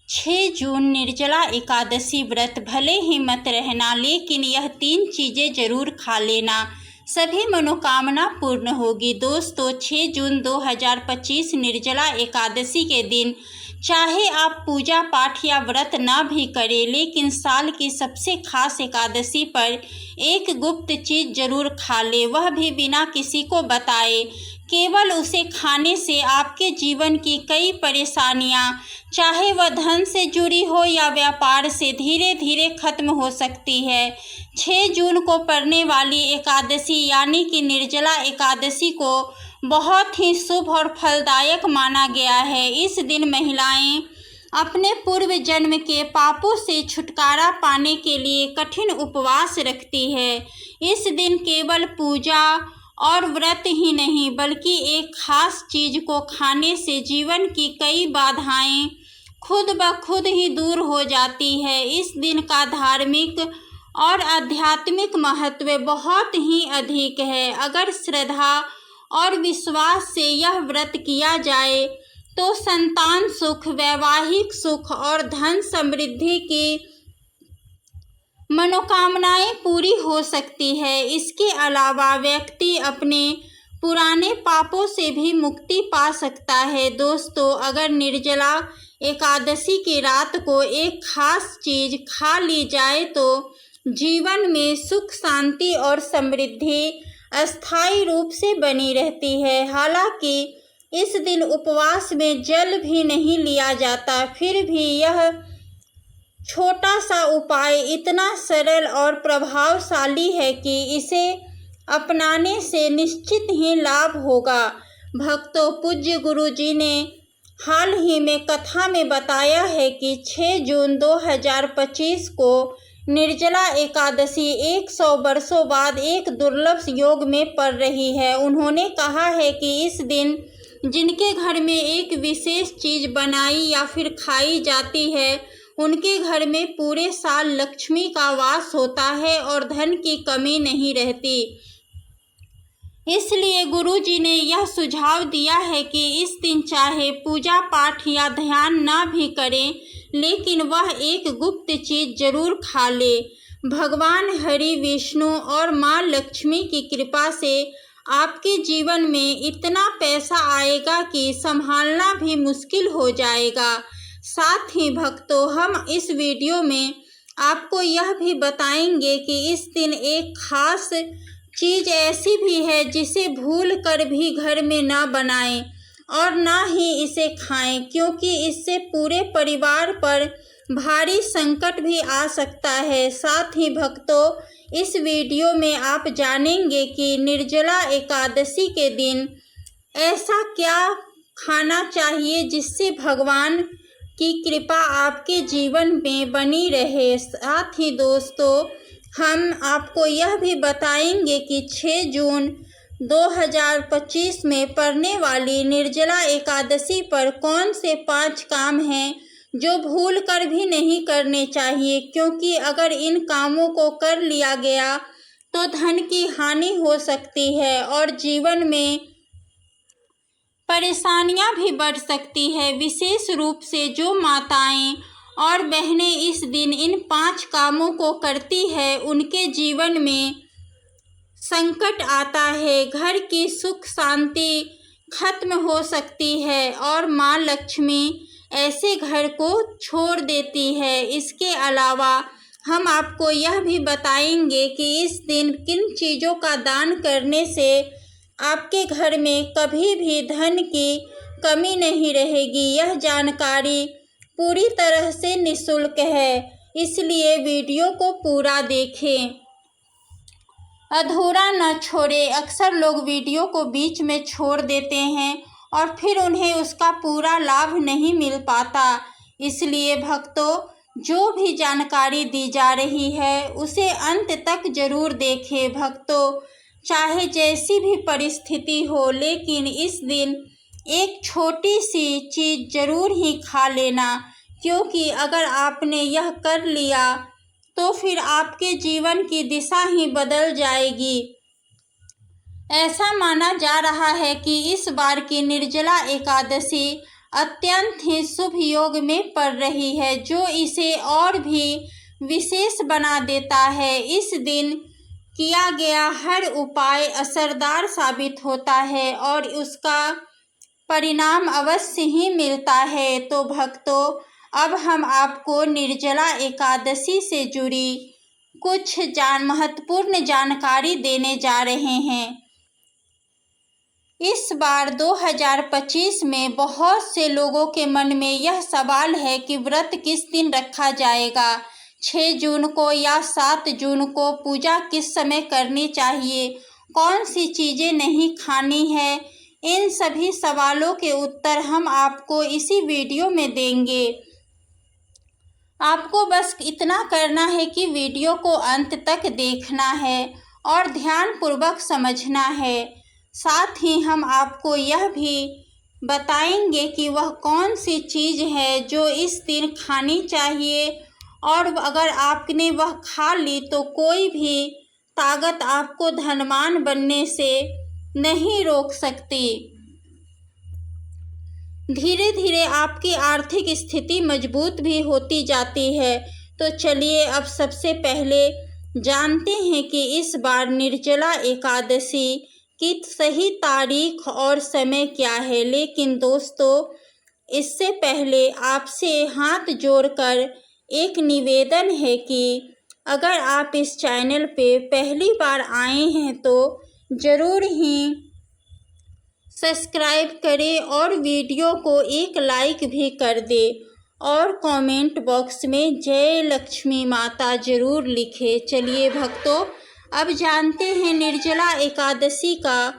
6 जून निर्जला एकादशी व्रत। भले ही मत रहना, लेकिन यह 3 चीज़ें जरूर खा लेना, सभी मनोकामना पूर्ण होगी। दोस्तों, 6 जून 2025 निर्जला एकादशी के दिन चाहे आप पूजा पाठ या व्रत ना भी करें, लेकिन साल की सबसे खास एकादशी पर एक गुप्त चीज़ जरूर खा ले, वह भी बिना किसी को बताए। केवल उसे खाने से आपके जीवन की कई परेशानियां, चाहे वह धन से जुड़ी हो या व्यापार से, धीरे धीरे खत्म हो सकती है। 6 जून को पड़ने वाली एकादशी यानी कि निर्जला एकादशी को बहुत ही शुभ और फलदायक माना गया है। इस दिन महिलाएं अपने पूर्व जन्म के पापों से छुटकारा पाने के लिए कठिन उपवास रखती है। इस दिन केवल पूजा और व्रत ही नहीं, बल्कि एक खास चीज को खाने से जीवन की कई बाधाएं खुद ब खुद ही दूर हो जाती है। इस दिन का धार्मिक और आध्यात्मिक महत्व बहुत ही अधिक है। अगर श्रद्धा और विश्वास से यह व्रत किया जाए तो संतान सुख, वैवाहिक सुख और धन समृद्धि की मनोकामनाएं पूरी हो सकती है। इसके अलावा व्यक्ति अपने पुराने पापों से भी मुक्ति पा सकता है। दोस्तों, अगर निर्जला एकादशी की रात को एक खास चीज खा ली जाए तो जीवन में सुख, शांति और समृद्धि अस्थायी रूप से बनी रहती है। हालांकि इस दिन उपवास में जल भी नहीं लिया जाता, फिर भी यह छोटा सा उपाय इतना सरल और प्रभावशाली है कि इसे अपनाने से निश्चित ही लाभ होगा। भक्तों, पूज्य गुरु जी ने हाल ही में कथा में बताया है कि 6 जून 2025 को निर्जला एकादशी 100 वर्षों बाद एक दुर्लभ योग में पड़ रही है। उन्होंने कहा है कि इस दिन जिनके घर में एक विशेष चीज बनाई या फिर खाई जाती है, उनके घर में पूरे साल लक्ष्मी का वास होता है और धन की कमी नहीं रहती। इसलिए गुरु जी ने यह सुझाव दिया है कि इस दिन चाहे पूजा पाठ या ध्यान ना भी करें, लेकिन वह एक गुप्त चीज जरूर खा ले। भगवान हरि, विष्णु और माँ लक्ष्मी की कृपा से आपके जीवन में इतना पैसा आएगा कि संभालना भी मुश्किल हो जाएगा। साथ ही भक्तों, हम इस वीडियो में आपको यह भी बताएंगे कि इस दिन एक खास चीज ऐसी भी है जिसे भूल कर भी घर में ना बनाएं और ना ही इसे खाएं, क्योंकि इससे पूरे परिवार पर भारी संकट भी आ सकता है। साथ ही भक्तों, इस वीडियो में आप जानेंगे कि निर्जला एकादशी के दिन ऐसा क्या खाना चाहिए जिससे भगवान की कृपा आपके जीवन में बनी रहे। साथ ही दोस्तों, हम आपको यह भी बताएंगे कि 6 जून 2025 में पड़ने वाली निर्जला एकादशी पर कौन से 5 काम हैं जो भूल कर भी नहीं करने चाहिए, क्योंकि अगर इन कामों को कर लिया गया तो धन की हानि हो सकती है और जीवन में परेशानियां भी बढ़ सकती है। विशेष रूप से जो माताएं और बहनें इस दिन इन 5 कामों को करती है, उनके जीवन में संकट आता है, घर की सुख शांति खत्म हो सकती है और माँ लक्ष्मी ऐसे घर को छोड़ देती है। इसके अलावा हम आपको यह भी बताएंगे कि इस दिन किन चीज़ों का दान करने से आपके घर में कभी भी धन की कमी नहीं रहेगी। यह जानकारी पूरी तरह से निःशुल्क है, इसलिए वीडियो को पूरा देखें, अधूरा न छोड़ें। अक्सर लोग वीडियो को बीच में छोड़ देते हैं और फिर उन्हें उसका पूरा लाभ नहीं मिल पाता। इसलिए भक्तों, जो भी जानकारी दी जा रही है उसे अंत तक जरूर देखें। भक्तों, चाहे जैसी भी परिस्थिति हो, लेकिन इस दिन एक छोटी सी चीज़ जरूर ही खा लेना, क्योंकि अगर आपने यह कर लिया तो फिर आपके जीवन की दिशा ही बदल जाएगी। ऐसा माना जा रहा है कि इस बार की निर्जला एकादशी अत्यंत ही शुभ योग में पड़ रही है, जो इसे और भी विशेष बना देता है। इस दिन किया गया हर उपाय असरदार साबित होता है और उसका परिणाम अवश्य ही मिलता है। तो भक्तों, अब हम आपको निर्जला एकादशी से जुड़ी कुछ महत्वपूर्ण जानकारी देने जा रहे हैं। इस बार 2025 में बहुत से लोगों के मन में यह सवाल है कि व्रत किस दिन रखा जाएगा, 6 जून को या 7 जून को, पूजा किस समय करनी चाहिए, कौन सी चीज़ें नहीं खानी है। इन सभी सवालों के उत्तर हम आपको इसी वीडियो में देंगे। आपको बस इतना करना है कि वीडियो को अंत तक देखना है और ध्यानपूर्वक समझना है। साथ ही हम आपको यह भी बताएंगे कि वह कौन सी चीज़ है जो इस दिन खानी चाहिए, और अगर आपने वह खा ली तो कोई भी ताकत आपको धनवान बनने से नहीं रोक सकती। धीरे धीरे आपकी आर्थिक स्थिति मजबूत भी होती जाती है। तो चलिए अब सबसे पहले जानते हैं कि इस बार निर्जला एकादशी की सही तारीख और समय क्या है। लेकिन दोस्तों, इससे पहले आपसे हाथ जोड़कर एक निवेदन है कि अगर आप इस चैनल पे पहली बार आए हैं तो ज़रूर ही सब्सक्राइब करें और वीडियो को एक लाइक भी कर दें और कमेंट बॉक्स में जय लक्ष्मी माता ज़रूर लिखें। चलिए भक्तों, अब जानते हैं निर्जला एकादशी का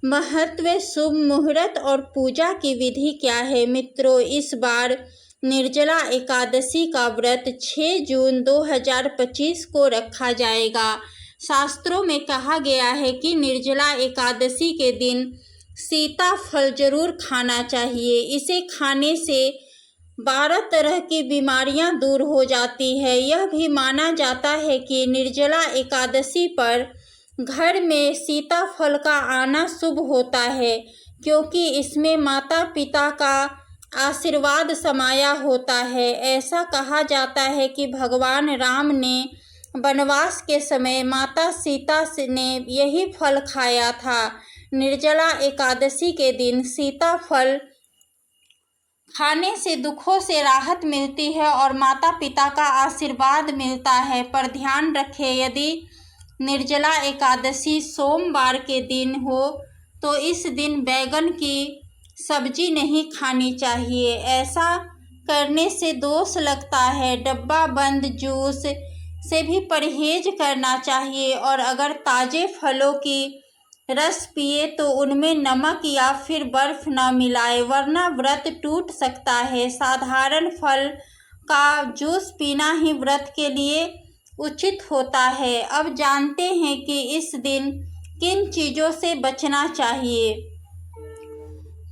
महत्व, शुभ मुहूर्त और पूजा की विधि क्या है। मित्रों, इस बार निर्जला एकादशी का व्रत 6 जून 2025 को रखा जाएगा। शास्त्रों में कहा गया है कि निर्जला एकादशी के दिन सीताफल जरूर खाना चाहिए। इसे खाने से 12 तरह की बीमारियां दूर हो जाती है। यह भी माना जाता है कि निर्जला एकादशी पर घर में सीताफल का आना शुभ होता है, क्योंकि इसमें माता पिता का आशीर्वाद समाया होता है। ऐसा कहा जाता है कि भगवान राम ने वनवास के समय माता सीता ने यही फल खाया था। निर्जला एकादशी के दिन सीताफल खाने से दुखों से राहत मिलती है और माता पिता का आशीर्वाद मिलता है। पर ध्यान रखें, यदि निर्जला एकादशी सोमवार के दिन हो तो इस दिन बैगन की सब्जी नहीं खानी चाहिए। ऐसा करने से दोष लगता है। डब्बा बंद जूस से भी परहेज करना चाहिए और अगर ताज़े फलों की रस पिए तो उनमें नमक या फिर बर्फ न मिलाए, वरना व्रत टूट सकता है। साधारण फल का जूस पीना ही व्रत के लिए उचित होता है। अब जानते हैं कि इस दिन किन चीज़ों से बचना चाहिए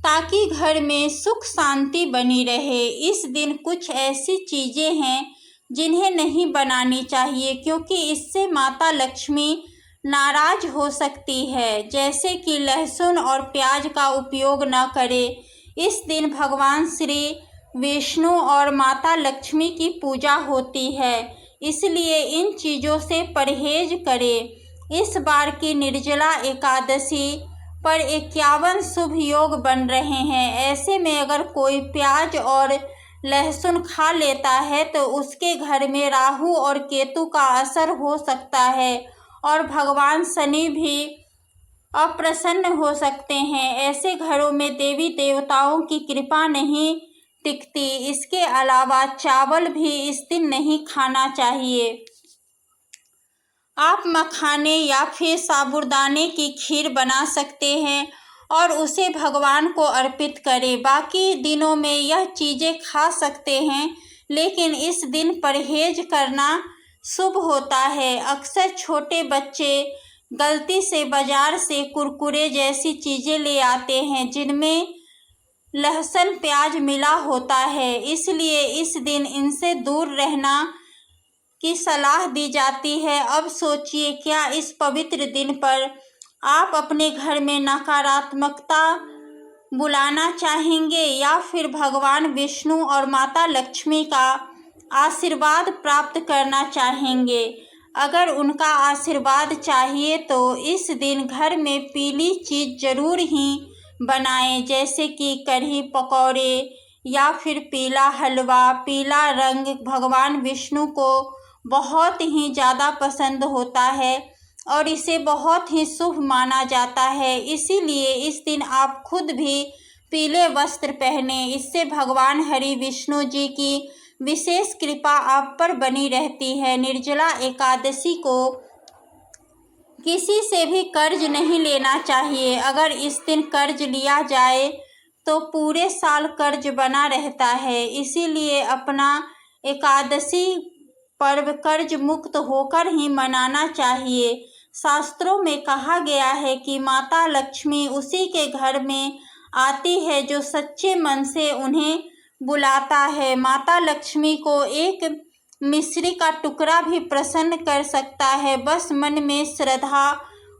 ताकि घर में सुख शांति बनी रहे। इस दिन कुछ ऐसी चीज़ें हैं जिन्हें नहीं बनानी चाहिए, क्योंकि इससे माता लक्ष्मी नाराज हो सकती है। जैसे कि लहसुन और प्याज का उपयोग न करें। इस दिन भगवान श्री विष्णु और माता लक्ष्मी की पूजा होती है, इसलिए इन चीज़ों से परहेज करें। इस बार की निर्जला एकादशी पर 51 शुभ योग बन रहे हैं। ऐसे में अगर कोई प्याज और लहसुन खा लेता है तो उसके घर में राहु और केतु का असर हो सकता है और भगवान शनि भी अप्रसन्न हो सकते हैं। ऐसे घरों में देवी देवताओं की कृपा नहीं टिकती। इसके अलावा चावल भी इस दिन नहीं खाना चाहिए। आप मखाने या फिर साबूदाने की खीर बना सकते हैं और उसे भगवान को अर्पित करें। बाकी दिनों में यह चीज़ें खा सकते हैं, लेकिन इस दिन परहेज करना शुभ होता है। अक्सर छोटे बच्चे गलती से बाजार से कुरकुरे जैसी चीज़ें ले आते हैं जिनमें लहसुन प्याज मिला होता है, इसलिए इस दिन इनसे दूर रहना की सलाह दी जाती है। अब सोचिए, क्या इस पवित्र दिन पर आप अपने घर में नकारात्मकता बुलाना चाहेंगे या फिर भगवान विष्णु और माता लक्ष्मी का आशीर्वाद प्राप्त करना चाहेंगे। अगर उनका आशीर्वाद चाहिए तो इस दिन घर में पीली चीज़ जरूर ही बनाएं, जैसे कि कढ़ी पकौड़े या फिर पीला हलवा। पीला रंग भगवान विष्णु को बहुत ही ज़्यादा पसंद होता है और इसे बहुत ही शुभ माना जाता है। इसीलिए इस दिन आप खुद भी पीले वस्त्र पहने। इससे भगवान हरि विष्णु जी की विशेष कृपा आप पर बनी रहती है। निर्जला एकादशी को किसी से भी कर्ज नहीं लेना चाहिए। अगर इस दिन कर्ज लिया जाए तो पूरे साल कर्ज बना रहता है। इसीलिए अपना एकादशी पर्व कर्ज मुक्त होकर ही मनाना चाहिए। शास्त्रों में कहा गया है कि माता लक्ष्मी उसी के घर में आती है जो सच्चे मन से उन्हें बुलाता है। माता लक्ष्मी को एक मिश्री का टुकड़ा भी प्रसन्न कर सकता है, बस मन में श्रद्धा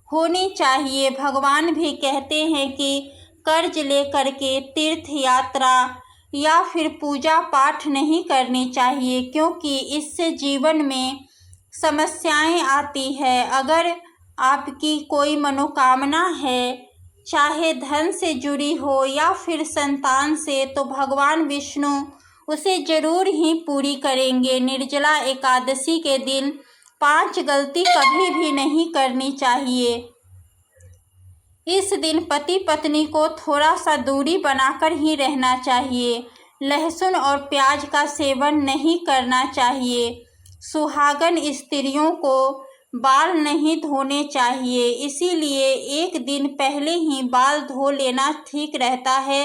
होनी चाहिए। भगवान भी कहते हैं कि कर्ज लेकर के तीर्थ यात्रा या फिर पूजा पाठ नहीं करनी चाहिए, क्योंकि इससे जीवन में समस्याएं आती है। अगर आपकी कोई मनोकामना है, चाहे धन से जुड़ी हो या फिर संतान से, तो भगवान विष्णु उसे जरूर ही पूरी करेंगे। निर्जला एकादशी के दिन 5 गलती कभी भी नहीं करनी चाहिए। इस दिन पति पत्नी को थोड़ा सा दूरी बनाकर ही रहना चाहिए। लहसुन और प्याज का सेवन नहीं करना चाहिए। सुहागन स्त्रियों को बाल नहीं धोने चाहिए, इसीलिए एक दिन पहले ही बाल धो लेना ठीक रहता है।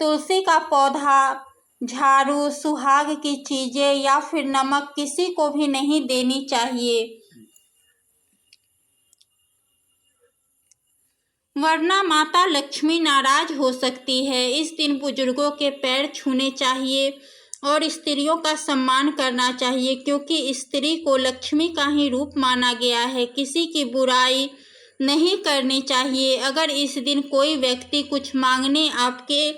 तुलसी का पौधा, झाड़ू, सुहाग की चीज़ें या फिर नमक किसी को भी नहीं देनी चाहिए, वरना माता लक्ष्मी नाराज हो सकती है। इस दिन बुजुर्गों के पैर छूने चाहिए और स्त्रियों का सम्मान करना चाहिए, क्योंकि स्त्री को लक्ष्मी का ही रूप माना गया है। किसी की बुराई नहीं करनी चाहिए। अगर इस दिन कोई व्यक्ति कुछ मांगने आपके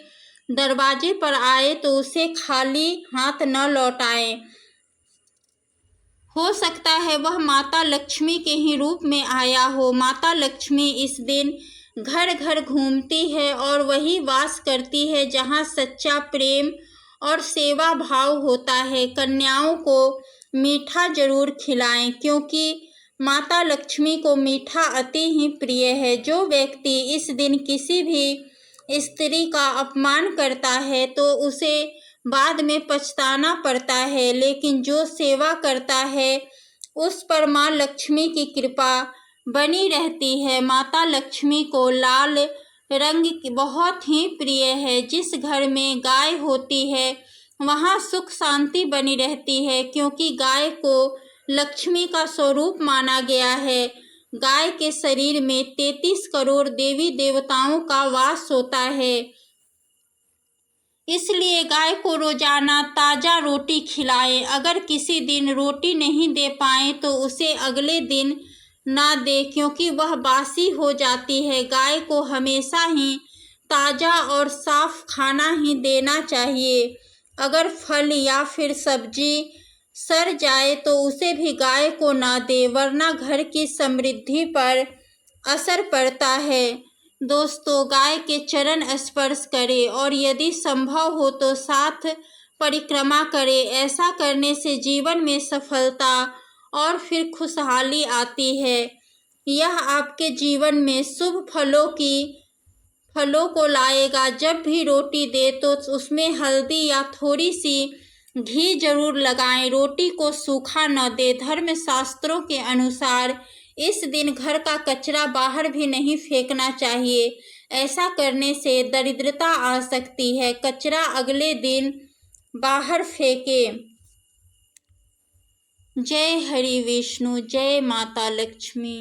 दरवाजे पर आए तो उसे खाली हाथ न लौटाएं। हो सकता है वह माता लक्ष्मी के ही रूप में आया हो। माता लक्ष्मी इस दिन घर घर घूमती है और वही वास करती है जहाँ सच्चा प्रेम और सेवा भाव होता है। कन्याओं को मीठा जरूर खिलाएं, क्योंकि माता लक्ष्मी को मीठा अति ही प्रिय है। जो व्यक्ति इस दिन किसी भी स्त्री का अपमान करता है तो उसे बाद में पछताना पड़ता है, लेकिन जो सेवा करता है उस पर माँ लक्ष्मी की कृपा बनी रहती है। माता लक्ष्मी को लाल रंग बहुत ही प्रिय है। जिस घर में गाय होती है वहाँ सुख शांति बनी रहती है, क्योंकि गाय को लक्ष्मी का स्वरूप माना गया है। गाय के शरीर में 33 करोड़ देवी देवताओं का वास होता है, इसलिए गाय को रोजाना ताज़ा रोटी खिलाएं। अगर किसी दिन रोटी नहीं दे पाएं तो उसे अगले दिन ना दे, क्योंकि वह बासी हो जाती है। गाय को हमेशा ही ताज़ा और साफ खाना ही देना चाहिए। अगर फल या फिर सब्जी सड़ जाए तो उसे भी गाय को ना दे, वरना घर की समृद्धि पर असर पड़ता है। दोस्तों, गाय के चरण स्पर्श करें और यदि संभव हो तो 7 परिक्रमा करें। ऐसा करने से जीवन में सफलता और फिर खुशहाली आती है। यह आपके जीवन में शुभ फलों को लाएगा। जब भी रोटी दे तो उसमें हल्दी या थोड़ी सी घी जरूर लगाएं। रोटी को सूखा न दे। धर्म शास्त्रों के अनुसार इस दिन घर का कचरा बाहर भी नहीं फेंकना चाहिए। ऐसा करने से दरिद्रता आ सकती है। कचरा अगले दिन बाहर फेंकें। जय हरि विष्णु, जय माता लक्ष्मी।